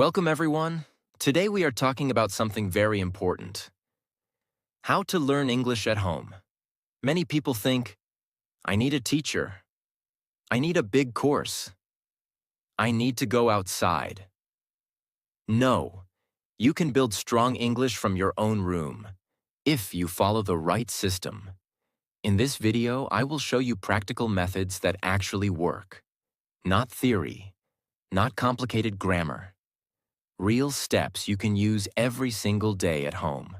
Welcome, everyone. Today we are talking about something very important. How to learn English at home. Many people think, I need a teacher. I need a big course. I need to go outside. No, you can build strong English from your own room, if you follow the right system. In this video, I will show you practical methods that actually work. Not theory, not complicated grammar. Real steps you can use every single day at home.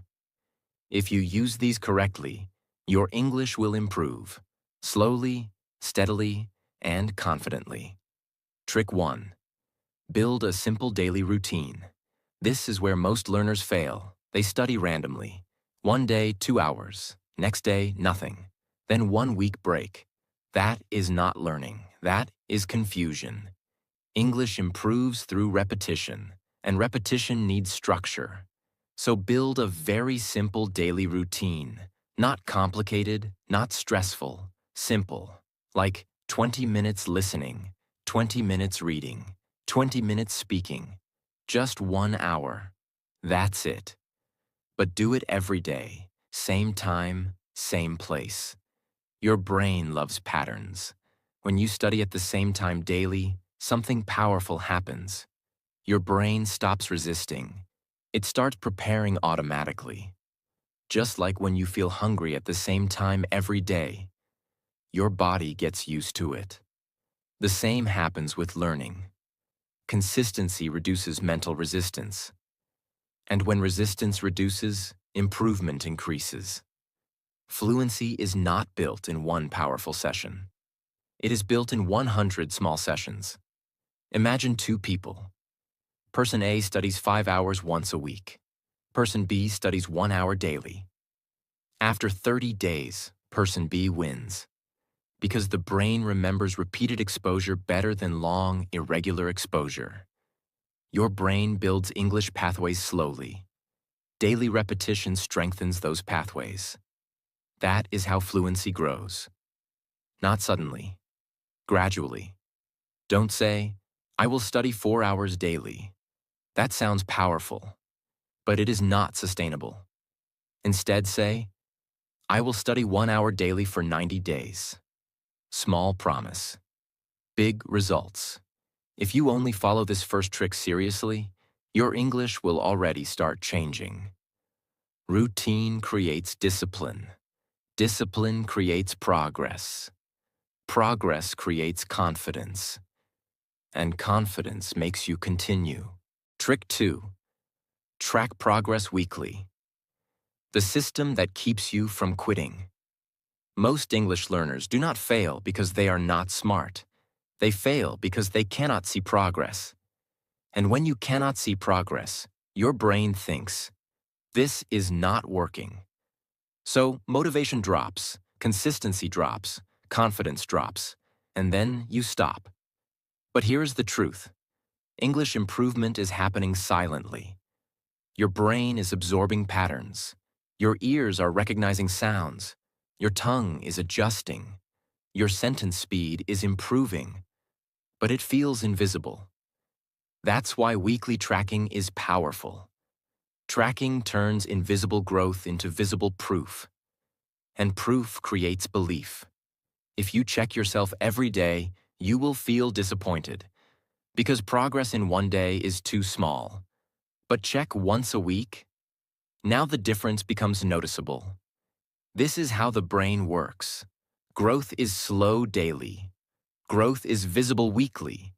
If you use these correctly, your English will improve, slowly, steadily, and confidently. Trick 1. Build a simple daily routine. This is where most learners fail. They study randomly. One day, 2 hours. Next day, nothing. Then 1 week break. That is not learning. That is confusion. English improves through repetition, and repetition needs structure. So build a very simple daily routine. Not complicated, not stressful, simple. Like 20 minutes listening, 20 minutes reading, 20 minutes speaking. Just 1 hour. That's it. But do it every day. Same time, same place. Your brain loves patterns. When you study at the same time daily, something powerful happens. Your brain stops resisting. It starts preparing automatically. Just like when you feel hungry at the same time every day, your body gets used to it. The same happens with learning. Consistency reduces mental resistance. And when resistance reduces, improvement increases. Fluency is not built in one powerful session. It is built in 100 small sessions. Imagine 2 people. Person A studies 5 hours once a week. Person B studies 1 hour daily. After 30 days, person B wins. Because the brain remembers repeated exposure better than long, irregular exposure. Your brain builds English pathways slowly. Daily repetition strengthens those pathways. That is how fluency grows. Not suddenly, gradually. Don't say, I will study 4 hours daily. That sounds powerful, but it is not sustainable. Instead say, I will study 1 hour daily for 90 days. Small promise. Big results. If you only follow this first trick seriously, your English will already start changing. Routine creates discipline. Discipline creates progress. Progress creates confidence. And confidence makes you continue. Trick 2. Track progress weekly. The system that keeps you from quitting. Most English learners do not fail because they are not smart. They fail because they cannot see progress. And when you cannot see progress, your brain thinks, this is not working. So motivation drops, consistency drops, confidence drops, and then you stop. But here's the truth. English improvement is happening silently. Your brain is absorbing patterns. Your ears are recognizing sounds. Your tongue is adjusting. Your sentence speed is improving. But it feels invisible. That's why weekly tracking is powerful. Tracking turns invisible growth into visible proof. And proof creates belief. If you check yourself every day, you will feel disappointed. Because progress in 1 day is too small. But check once a week. Now the difference becomes noticeable. This is how the brain works. Growth is slow daily. Growth is visible weekly.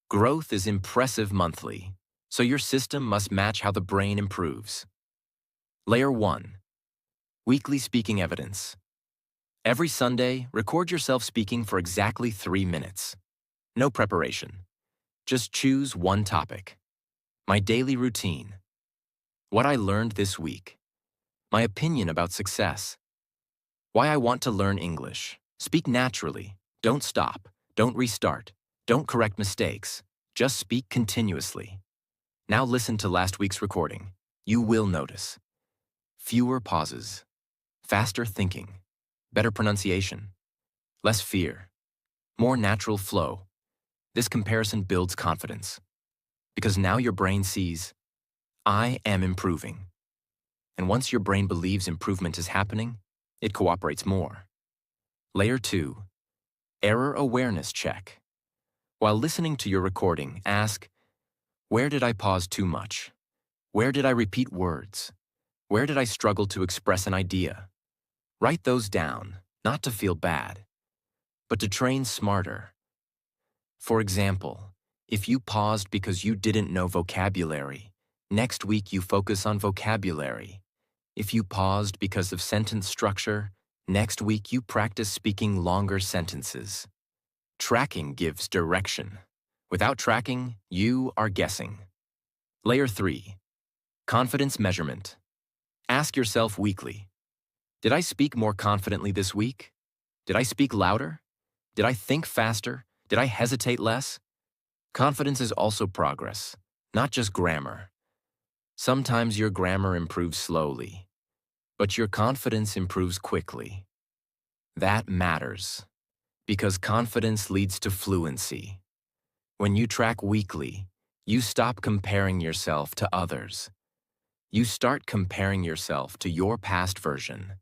Growth is impressive monthly. So your system must match how the brain improves. Layer 1. Weekly speaking evidence. Every Sunday, record yourself speaking for exactly 3 minutes. No preparation. Just choose one topic. My daily routine. What I learned this week. My opinion about success. Why I want to learn English. Speak naturally. Don't stop. Don't restart. Don't correct mistakes. Just speak continuously. Now listen to last week's recording. You will notice. Fewer pauses. Faster thinking. Better pronunciation. Less fear. More natural flow. This comparison builds confidence. Because now your brain sees, I am improving. And once your brain believes improvement is happening, it cooperates more. Layer 2, error awareness check. While listening to your recording, ask, where did I pause too much? Where did I repeat words? Where did I struggle to express an idea? Write those down, not to feel bad, but to train smarter. For example, if you paused because you didn't know vocabulary, next week you focus on vocabulary. If you paused because of sentence structure, next week you practice speaking longer sentences. Tracking gives direction. Without tracking, you are guessing. Layer 3, confidence measurement. Ask yourself weekly, did I speak more confidently this week? Did I speak louder? Did I think faster? Did I hesitate less? Confidence is also progress, not just grammar. Sometimes your grammar improves slowly, but your confidence improves quickly. That matters, because confidence leads to fluency. When you track weekly, you stop comparing yourself to others. You start comparing yourself to your past version,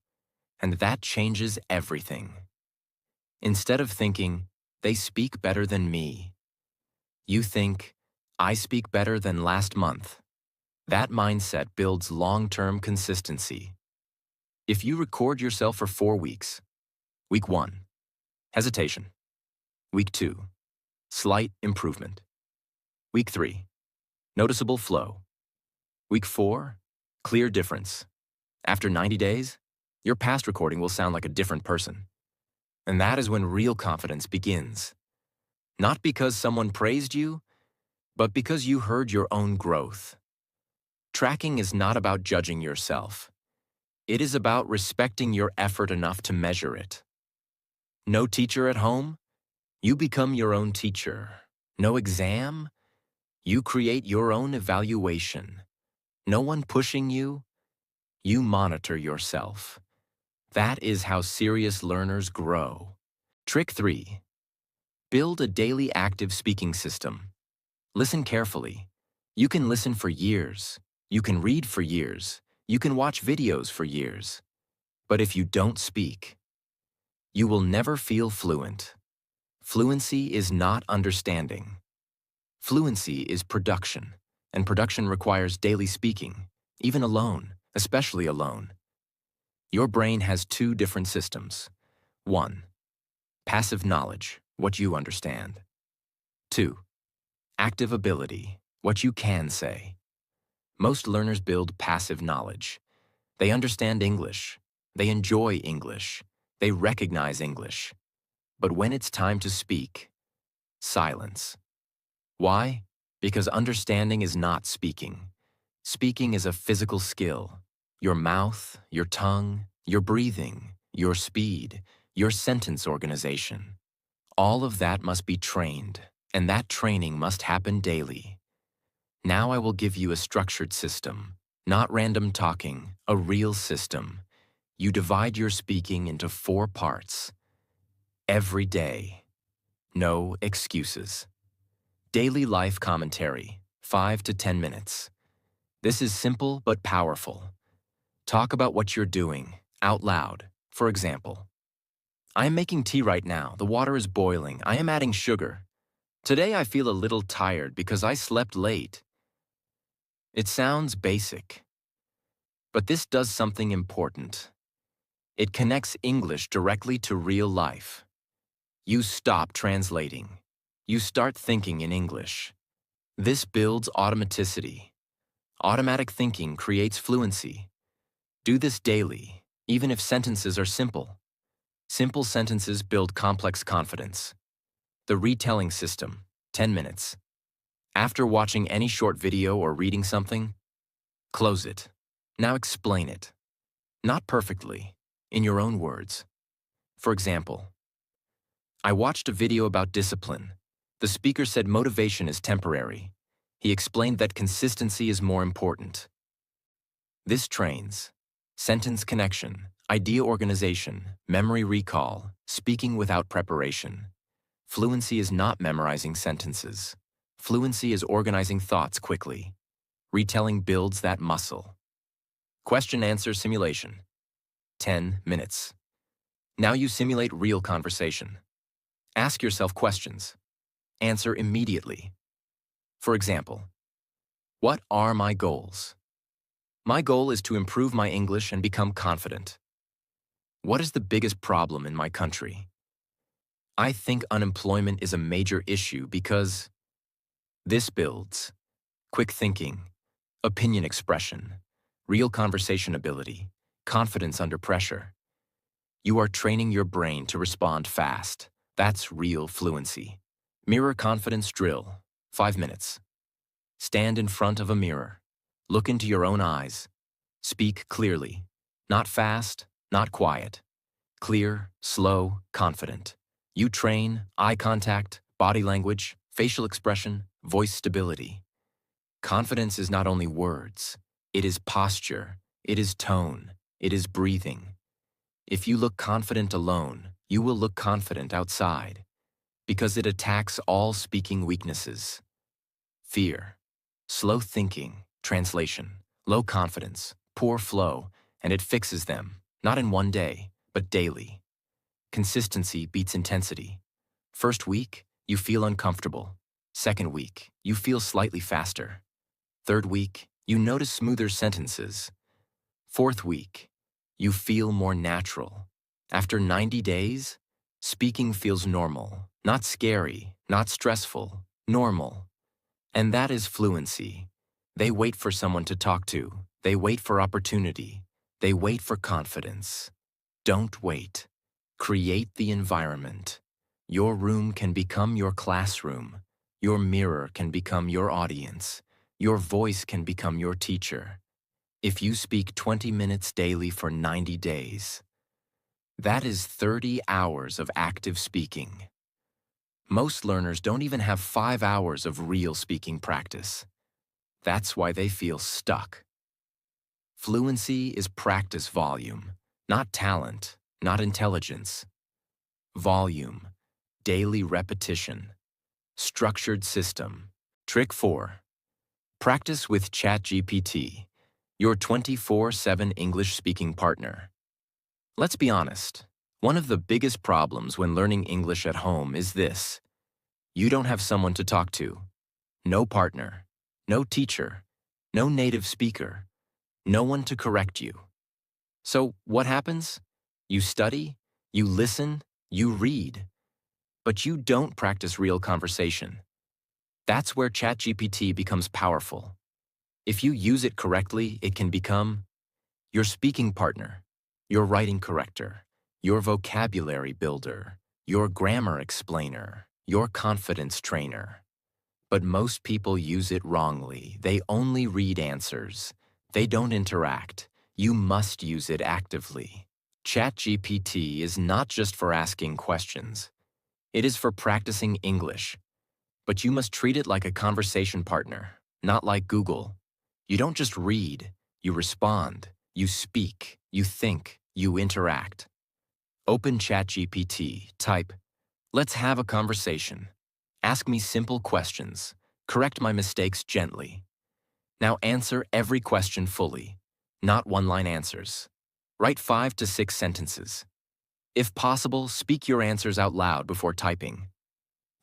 and that changes everything. Instead of thinking, they speak better than me, you think, I speak better than last month. That mindset builds long-term consistency. If you record yourself for 4 weeks, week 1, hesitation. Week 2, slight improvement. Week 3, noticeable flow. Week 4, clear difference. After 90 days, your past recording will sound like a different person. And that is when real confidence begins. Not because someone praised you, but because you heard your own growth. Tracking is not about judging yourself. It is about respecting your effort enough to measure it. No teacher at home? You become your own teacher. No exam? You create your own evaluation. No one pushing you? You monitor yourself. That is how serious learners grow. Trick 3. Build a daily active speaking system. Listen carefully. You can listen for years. You can read for years. You can watch videos for years. But if you don't speak, you will never feel fluent. Fluency is not understanding. Fluency is production, and production requires daily speaking, even alone, especially alone. Your brain has 2 different systems. 1. Passive knowledge, what you understand. 2. Active ability, what you can say. Most learners build passive knowledge. They understand English. They enjoy English. They recognize English. But when it's time to speak, silence. Why? Because understanding is not speaking. Speaking is a physical skill. Your mouth, your tongue, your breathing, your speed, your sentence organization. All of that must be trained, and that training must happen daily. Now I will give you a structured system, not random talking, a real system. You divide your speaking into 4 parts. Every day. No excuses. Daily life commentary, 5 to 10 minutes. This is simple but powerful. Talk about what you're doing, out loud. For example, I am making tea right now. The water is boiling. I am adding sugar. Today I feel a little tired because I slept late. It sounds basic, but this does something important. It connects English directly to real life. You stop translating. You start thinking in English. This builds automaticity. Automatic thinking creates fluency. Do this daily, even if sentences are simple. Simple sentences build complex confidence. The retelling system, 10 minutes. After watching any short video or reading something, close it. Now explain it. Not perfectly, in your own words. For example, I watched a video about discipline. The speaker said motivation is temporary. He explained that consistency is more important. This trains sentence connection, idea organization, memory recall, speaking without preparation. Fluency is not memorizing sentences. Fluency is organizing thoughts quickly. Retelling builds that muscle. Question-answer simulation. 10 minutes. Now you simulate real conversation. Ask yourself questions. Answer immediately. For example, what are my goals? My goal is to improve my English and become confident. What is the biggest problem in my country? I think unemployment is a major issue because this builds quick thinking, opinion expression, real conversation ability, confidence under pressure. You are training your brain to respond fast. That's real fluency. Mirror confidence drill. 5 minutes. Stand in front of a mirror. Look into your own eyes. Speak clearly. Not fast, not quiet. Clear, slow, confident. You train eye contact, body language, facial expression, voice stability. Confidence is not only words. It is posture. It is tone. It is breathing. If you look confident alone, you will look confident outside, because it attacks all speaking weaknesses. Fear, slow thinking, translation, low confidence, poor flow, and it fixes them, not in one day, but daily. Consistency beats intensity. First week, you feel uncomfortable. Second week, you feel slightly faster. Third week, you notice smoother sentences. Fourth week, you feel more natural. After 90 days, speaking feels normal, not scary, not stressful, normal. And that is fluency. They wait for someone to talk to. They wait for opportunity. They wait for confidence. Don't wait. Create the environment. Your room can become your classroom. Your mirror can become your audience. Your voice can become your teacher. If you speak 20 minutes daily for 90 days, that is 30 hours of active speaking. Most learners don't even have 5 hours of real speaking practice. That's why they feel stuck. Fluency is practice volume, not talent, not intelligence. Volume, daily repetition, structured system. Trick 4. Practice with ChatGPT, your 24/7 English speaking partner. Let's be honest. One of the biggest problems when learning English at home is this. You don't have someone to talk to. No partner. No teacher. No native speaker. No one to correct you. So what happens? You study, you listen, you read, but you don't practice real conversation. That's where ChatGPT becomes powerful. If you use it correctly, it can become your speaking partner, your writing corrector, your vocabulary builder, your grammar explainer, your confidence trainer. But most people use it wrongly. They only read answers. They don't interact. You must use it actively. ChatGPT is not just for asking questions. It is for practicing English. But you must treat it like a conversation partner, not like Google. You don't just read, you respond, you speak, you think, you interact. Open ChatGPT, type, "Let's have a conversation. Ask me simple questions. Correct my mistakes gently." Now answer every question fully, not one-line answers. Write 5 to 6 sentences. If possible, speak your answers out loud before typing.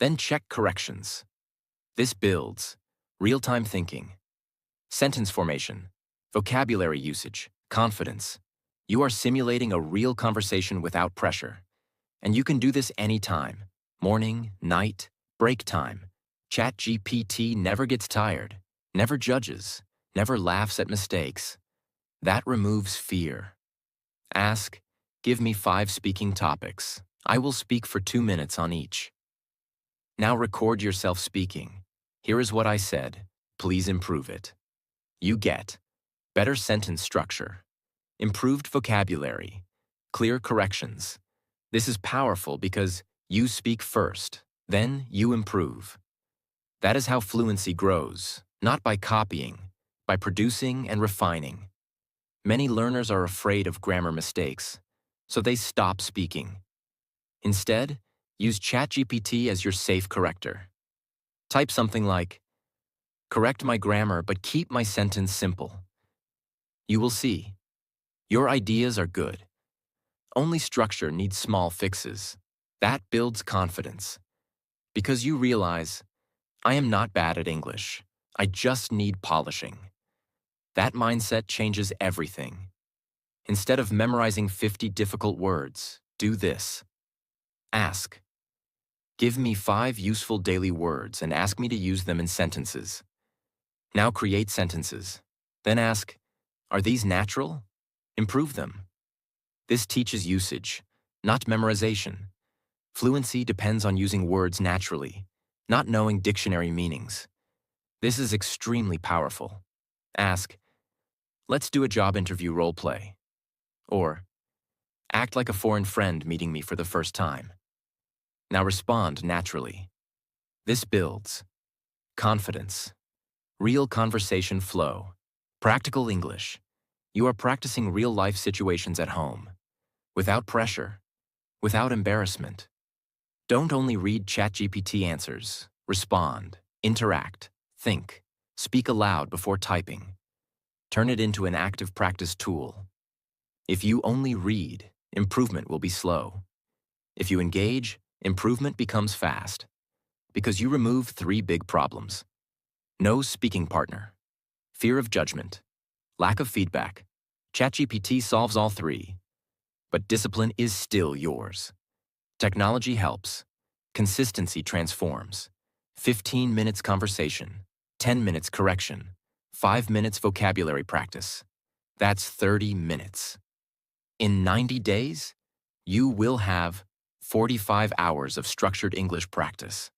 Then check corrections. This builds real-time thinking, sentence formation, vocabulary usage, confidence. You are simulating a real conversation without pressure. And you can do this anytime, morning, night, break time. ChatGPT never gets tired, never judges, never laughs at mistakes. That removes fear. Ask, "Give me 5 speaking topics. I will speak for 2 minutes on each." Now record yourself speaking. "Here is what I said. Please improve it." You get better sentence structure, improved vocabulary, clear corrections. This is powerful because you speak first, then you improve. That is how fluency grows, not by copying, by producing and refining. Many learners are afraid of grammar mistakes, so they stop speaking. Instead, use ChatGPT as your safe corrector. Type something like, correct my grammar but keep my sentence simple. You will see. Your ideas are good. Only structure needs small fixes. That builds confidence. Because you realize, I am not bad at English. I just need polishing. That mindset changes everything. Instead of memorizing 50 difficult words, do this. Ask. Give me 5 useful daily words and ask me to use them in sentences. Now create sentences. Then ask, are these natural? Improve them. This teaches usage, not memorization. Fluency depends on using words naturally, not knowing dictionary meanings. This is extremely powerful. Ask, let's do a job interview role play. Or, act like a foreign friend meeting me for the first time. Now respond naturally. This builds confidence, real conversation flow, practical English. You are practicing real-life situations at home, without pressure, without embarrassment. Don't only read ChatGPT answers. Respond, interact, think, speak aloud before typing. Turn it into an active practice tool. If you only read, improvement will be slow. If you engage, improvement becomes fast. Because you remove 3 big problems. No speaking partner, fear of judgment, lack of feedback. ChatGPT solves all 3. But discipline is still yours. Technology helps. Consistency transforms. 15 minutes conversation, 10 minutes correction, 5 minutes vocabulary practice. That's 30 minutes. In 90 days, you will have 45 hours of structured English practice.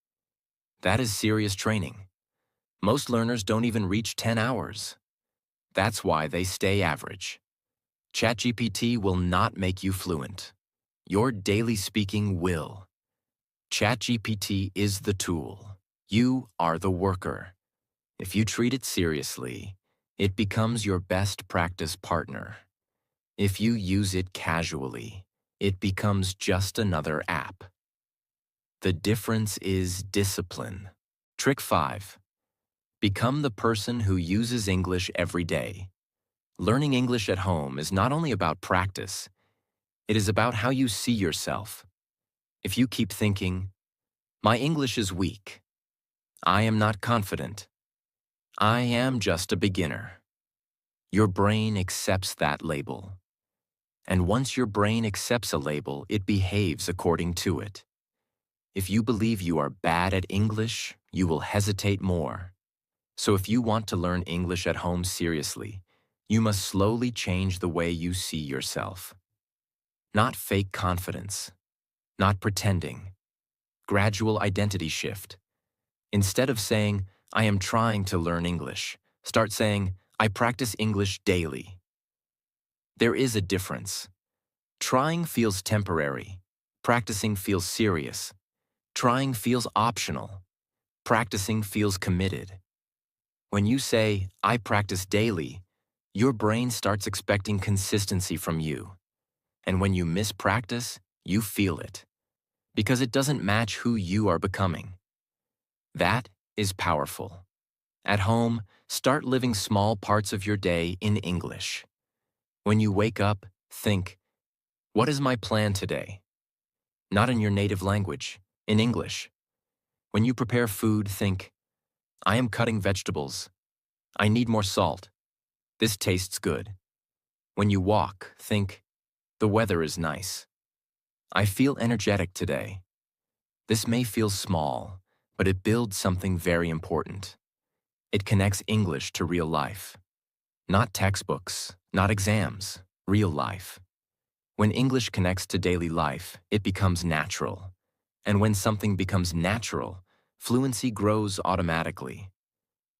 That is serious training. Most learners don't even reach 10 hours. That's why they stay average. ChatGPT will not make you fluent. Your daily speaking will. ChatGPT is the tool. You are the worker. If you treat it seriously, it becomes your best practice partner. If you use it casually, it becomes just another app. The difference is discipline. Trick 5. Become the person who uses English every day. Learning English at home is not only about practice, it is about how you see yourself. If you keep thinking, my English is weak, I am not confident, I am just a beginner, your brain accepts that label. And once your brain accepts a label, it behaves according to it. If you believe you are bad at English, you will hesitate more. So if you want to learn English at home seriously, you must slowly change the way you see yourself. Not fake confidence, not pretending. Gradual identity shift. Instead of saying, I am trying to learn English, start saying, I practice English daily. There is a difference. Trying feels temporary. Practicing feels serious. Trying feels optional. Practicing feels committed. When you say, I practice daily, your brain starts expecting consistency from you. And when you miss practice, you feel it. Because it doesn't match who you are becoming. That is powerful. At home, start living small parts of your day in English. When you wake up, think, what is my plan today? Not in your native language, in English. When you prepare food, think, I am cutting vegetables. I need more salt. This tastes good. When you walk, think, the weather is nice. I feel energetic today. This may feel small, but it builds something very important. It connects English to real life. Not textbooks, not exams, real life. When English connects to daily life, it becomes natural. And when something becomes natural, fluency grows automatically.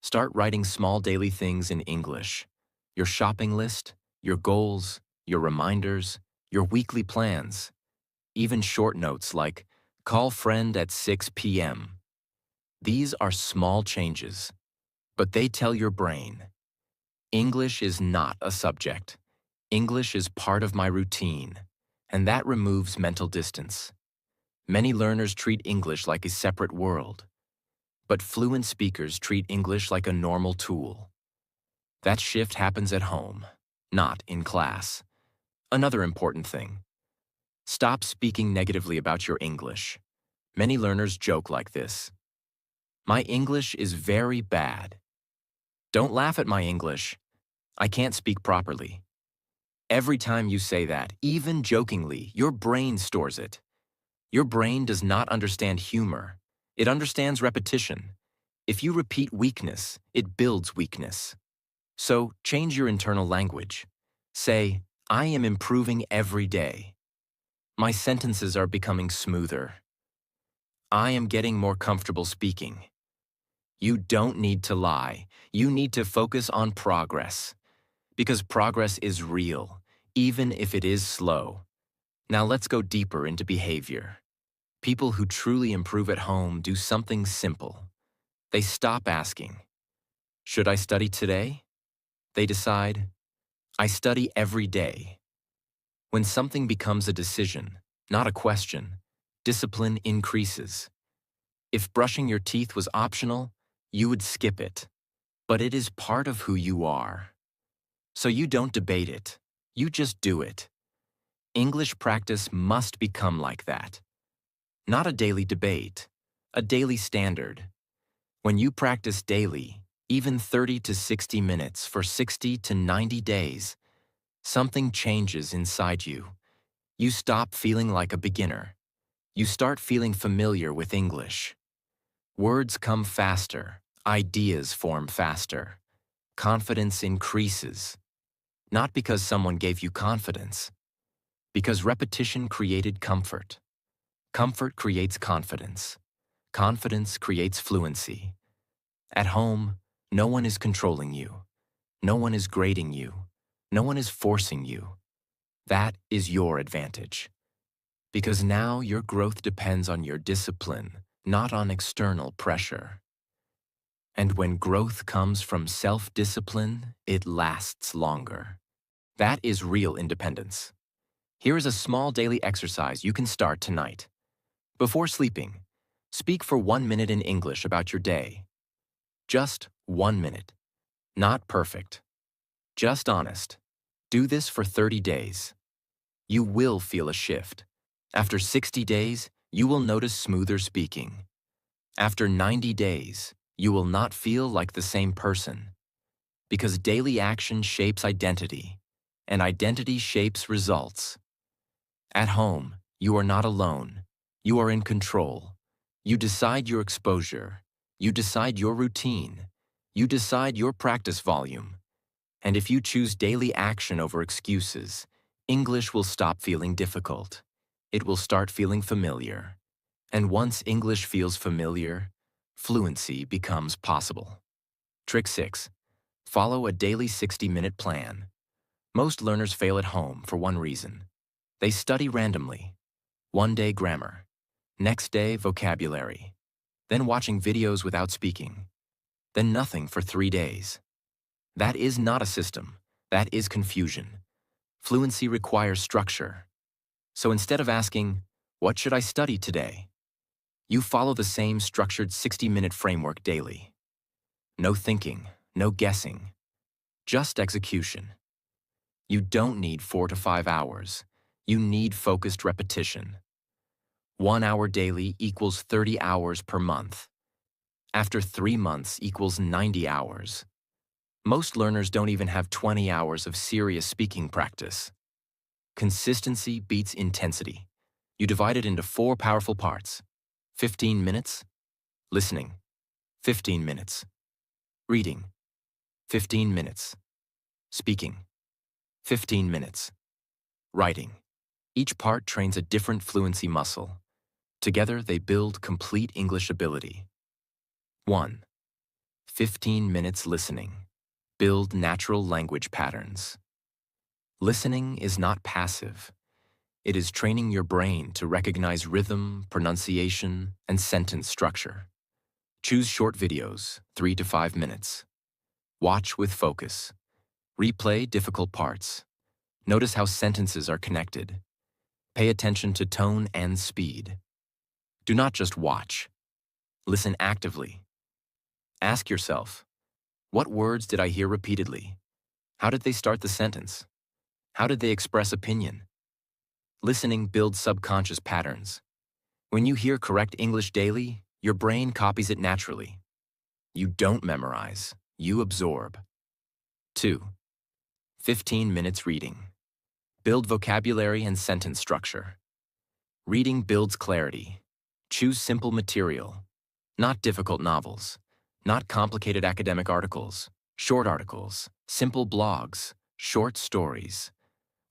Start writing small daily things in English. Your shopping list, your goals, your reminders, your weekly plans. Even short notes like, call friend at 6 p.m. These are small changes, but they tell your brain, English is not a subject. English is part of my routine, and that removes mental distance. Many learners treat English like a separate world. But fluent speakers treat English like a normal tool. That shift happens at home, not in class. Another important thing: stop speaking negatively about your English. Many learners joke like this: "My English is very bad." Don't laugh at my English. I can't speak properly. Every time you say that, even jokingly, your brain stores it. Your brain does not understand humor. It understands repetition. If you repeat weakness, it builds weakness. So change your internal language. Say, "I am improving every day. My sentences are becoming smoother. I am getting more comfortable speaking." You don't need to lie. You need to focus on progress. Because progress is real, even if it is slow. Now let's go deeper into behavior. People who truly improve at home do something simple. They stop asking, "Should I study today?" They decide, "I study every day." When something becomes a decision, not a question, discipline increases. If brushing your teeth was optional, you would skip it. But it is part of who you are. So you don't debate it. You just do it. English practice must become like that. Not a daily debate, a daily standard. When you practice daily, even 30 to 60 minutes for 60 to 90 days, something changes inside you. You stop feeling like a beginner. You start feeling familiar with English. Words come faster. Ideas form faster. Confidence increases. Not because someone gave you confidence, because repetition created comfort. Comfort creates confidence. Confidence creates fluency. At home, no one is controlling you. No one is grading you. No one is forcing you. That is your advantage. Because now your growth depends on your discipline, not on external pressure. And when growth comes from self-discipline, it lasts longer. That is real independence. Here is a small daily exercise you can start tonight. Before sleeping, speak for 1 minute in English about your day. Just 1 minute. Not perfect. Just honest. Do this for 30 days. You will feel a shift. After 60 days, you will notice smoother speaking. After 90 days, you will not feel like the same person. Because daily action shapes identity, and identity shapes results. At home, you are not alone. You are in control. You decide your exposure. You decide your routine. You decide your practice volume. And if you choose daily action over excuses, English will stop feeling difficult. It will start feeling familiar. And once English feels familiar, fluency becomes possible. Trick 6. Follow a daily 60-minute plan. Most learners fail at home for one reason. They study randomly. One day grammar, next day vocabulary, then watching videos without speaking, then nothing for 3 days. That is not a system. That is confusion. Fluency requires structure. So instead of asking, "What should I study today?" you follow the same structured 60-minute framework daily. No thinking, no guessing, just execution. You don't need 4 to 5 hours. You need focused repetition. 1 hour daily equals 30 hours per month. After 3 months equals 90 hours. Most learners don't even have 20 hours of serious speaking practice. Consistency beats intensity. You divide it into 4 powerful parts. 15 minutes. Listening. 15 minutes. Reading. 15 minutes. Speaking. 15 minutes. Writing. Each part trains a different fluency muscle. Together, they build complete English ability. 1. 15 minutes listening. Build natural language patterns. Listening is not passive. It is training your brain to recognize rhythm, pronunciation, and sentence structure. Choose short videos, 3 to 5 minutes. Watch with focus. Replay difficult parts. Notice how sentences are connected. Pay attention to tone and speed. Do not just watch. Listen actively. Ask yourself, what words did I hear repeatedly? How did they start the sentence? How did they express opinion? Listening builds subconscious patterns. When you hear correct English daily, your brain copies it naturally. You don't memorize, you absorb. 2. 15 minutes reading. Build vocabulary and sentence structure. Reading builds clarity. Choose simple material, not difficult novels, not complicated academic articles, short articles, simple blogs, short stories.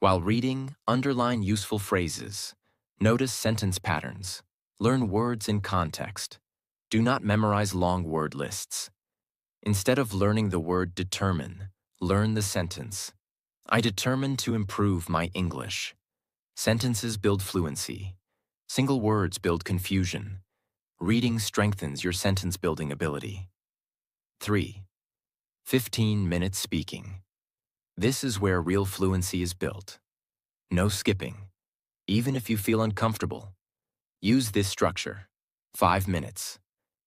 While reading, underline useful phrases. Notice sentence patterns. Learn words in context. Do not memorize long word lists. Instead of learning the word determine, learn the sentence. I determined to improve my English. Sentences build fluency. Single words build confusion. Reading strengthens your sentence-building ability. 3. 15 minutes speaking. This is where real fluency is built. No skipping. Even if you feel uncomfortable, use this structure. 5 minutes.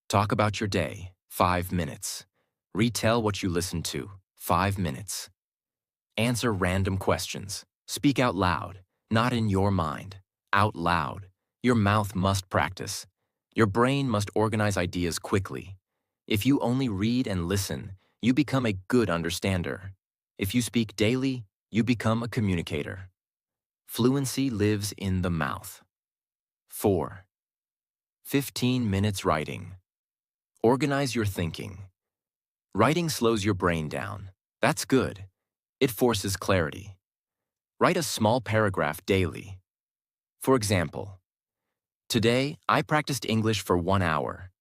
Talk about your day. 5 minutes. Retell what you listened to. 5 minutes. Answer random questions. Speak out loud, not in your mind. Out loud. Your mouth must practice. Your brain must organize ideas quickly. If you only read and listen, you become a good understander. If you speak daily, you become a communicator. Fluency lives in the mouth. 4. 15 minutes writing. Organize your thinking. Writing slows your brain down. That's good. It forces clarity. Write a small paragraph daily. For example, today I practiced English for 1 hour.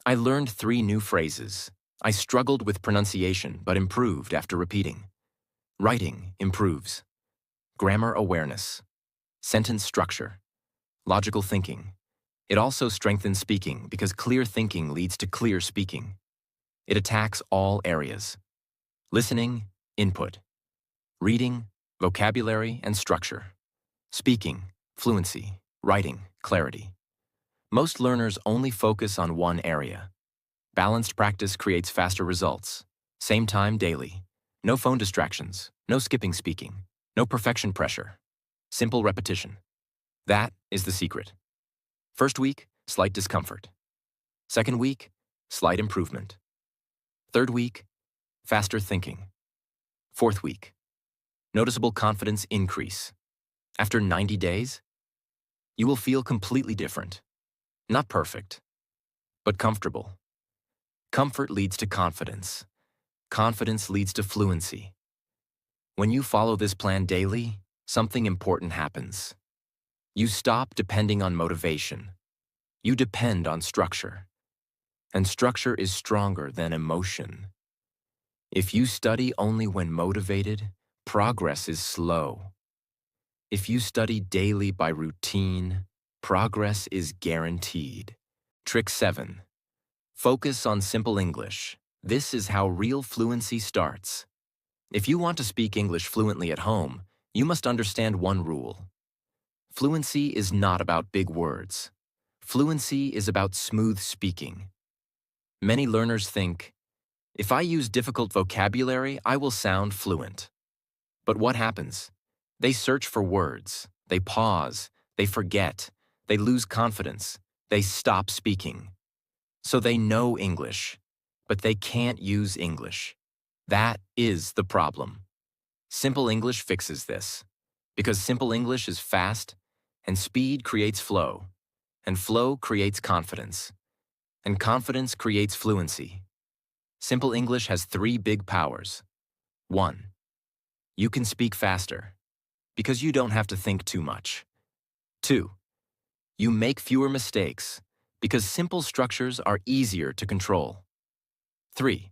I learned 3 new phrases. I struggled with pronunciation but improved after repeating. Writing improves. Grammar awareness. Sentence structure. Logical thinking. It also strengthens speaking because clear thinking leads to clear speaking. It attacks all areas. Listening, input. Reading, vocabulary and structure. Speaking, fluency. Writing, clarity. Most learners only focus on one area. Balanced practice creates faster results. Same time daily. No phone distractions. No skipping speaking. No perfection pressure. Simple repetition. That is the secret. First week, slight discomfort. Second week, slight improvement. Third week, faster thinking. Fourth week, noticeable confidence increase. After 90 days, you will feel completely different. Not perfect, but comfortable. Comfort leads to confidence. Confidence leads to fluency. When you follow this plan daily, something important happens. You stop depending on motivation. You depend on structure. And structure is stronger than emotion. If you study only when motivated, progress is slow. If you study daily by routine, progress is guaranteed. Trick 7. Focus on simple English. This is how real fluency starts. If you want to speak English fluently at home, you must understand one rule. Fluency is not about big words. Fluency is about smooth speaking. Many learners think, if I use difficult vocabulary, I will sound fluent. But what happens? They search for words, they pause, they forget, they lose confidence, they stop speaking. So they know English, but they can't use English. That is the problem. Simple English fixes this, because simple English is fast, and speed creates flow, and flow creates confidence, and confidence creates fluency. Simple English has 3 big powers. 1. You can speak faster, because you don't have to think too much. 2. You make fewer mistakes, because simple structures are easier to control. 3.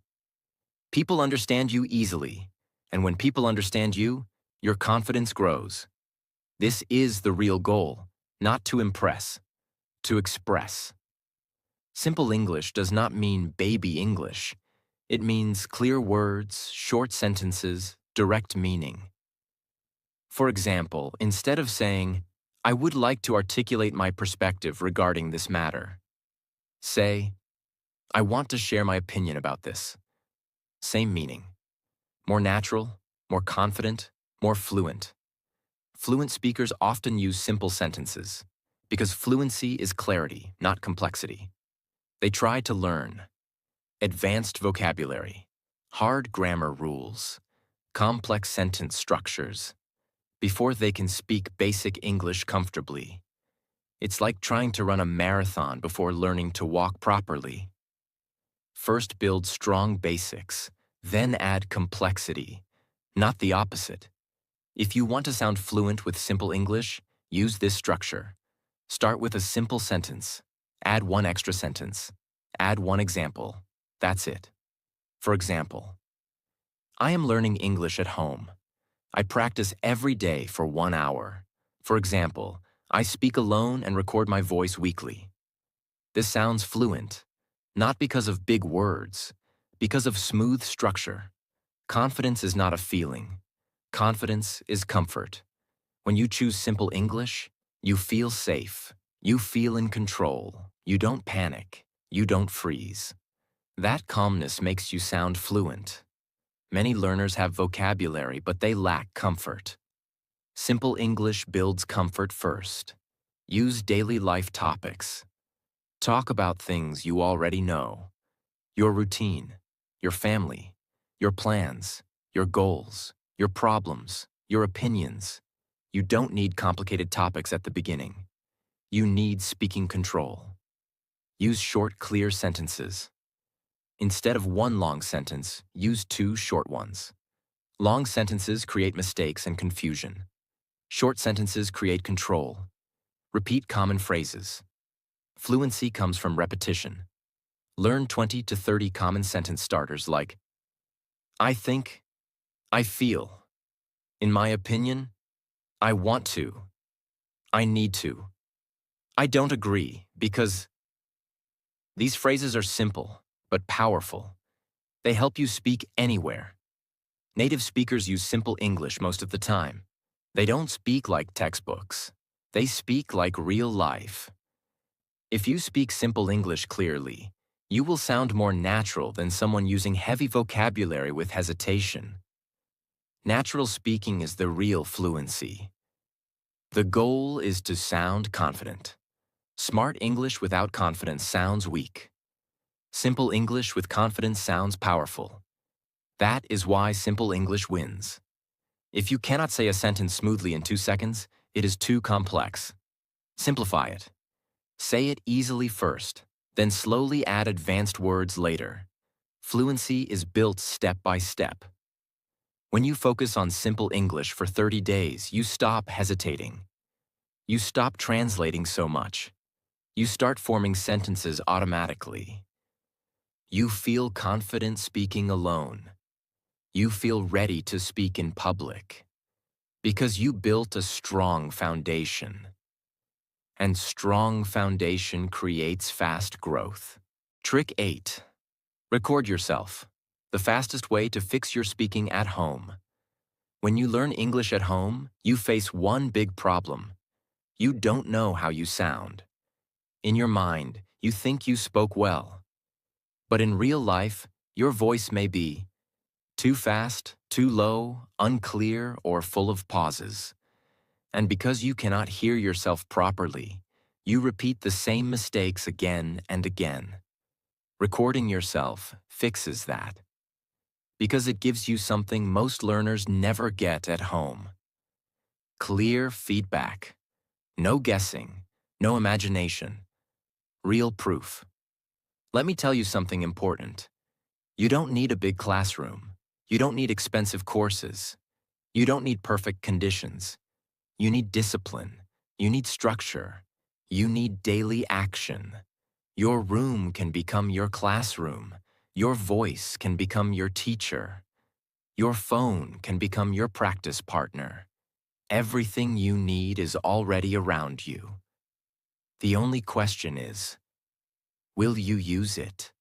People understand you easily, and when people understand you, your confidence grows. This is the real goal, not to impress, to express. Simple English does not mean baby English. It means clear words, short sentences, direct meaning. For example, instead of saying, I would like to articulate my perspective regarding this matter, say, I want to share my opinion about this. Same meaning. More natural, more confident, more fluent. Fluent speakers often use simple sentences because fluency is clarity, not complexity. They try to learn advanced vocabulary, hard grammar rules, complex sentence structures before they can speak basic English comfortably. It's like trying to run a marathon before learning to walk properly. First build strong basics, then add complexity, not the opposite. If you want to sound fluent with simple English, use this structure. Start with a simple sentence. Add one extra sentence. Add one example. That's it. For example, I am learning English at home. I practice every day for 1 hour. For example, I speak alone and record my voice weekly. This sounds fluent, not because of big words, because of smooth structure. Confidence is not a feeling. Confidence is comfort. When you choose simple English, you feel safe. You feel in control. You don't panic. You don't freeze. That calmness makes you sound fluent. Many learners have vocabulary, but they lack comfort. Simple English builds comfort first. Use daily life topics. Talk about things you already know. Your routine, your family, your plans, your goals, your problems, your opinions. You don't need complicated topics at the beginning. You need speaking control. Use short, clear sentences. Instead of one long sentence, use two short ones. Long sentences create mistakes and confusion. Short sentences create control. Repeat common phrases. Fluency comes from repetition. Learn 20 to 30 common sentence starters like, I think, I feel, in my opinion, I want to, I need to, I don't agree, because. These phrases are simple, but powerful. They help you speak anywhere. Native speakers use simple English most of the time. They don't speak like textbooks. They speak like real life. If you speak simple English clearly, you will sound more natural than someone using heavy vocabulary with hesitation. Natural speaking is the real fluency. The goal is to sound confident. Smart English without confidence sounds weak. Simple English with confidence sounds powerful. That is why simple English wins. If you cannot say a sentence smoothly in 2 seconds, it is too complex. Simplify it. Say it easily first, then slowly add advanced words later. Fluency is built step by step. When you focus on simple English for 30 days, you stop hesitating. You stop translating so much. You start forming sentences automatically. You feel confident speaking alone. You feel ready to speak in public. Because you built a strong foundation. And strong foundation creates fast growth. Trick 8. Record yourself. The fastest way to fix your speaking at home. When you learn English at home, you face one big problem. You don't know how you sound. In your mind, you think you spoke well. But in real life, your voice may be too fast, too low, unclear, or full of pauses. And because you cannot hear yourself properly, you repeat the same mistakes again and again. Recording yourself fixes that. Because it gives you something most learners never get at home. Clear feedback. No guessing, no imagination. Real proof. Let me tell you something important. You don't need a big classroom. You don't need expensive courses. You don't need perfect conditions. You need discipline. You need structure. You need daily action. Your room can become your classroom. Your voice can become your teacher. Your phone can become your practice partner. Everything you need is already around you. The only question is, will you use it?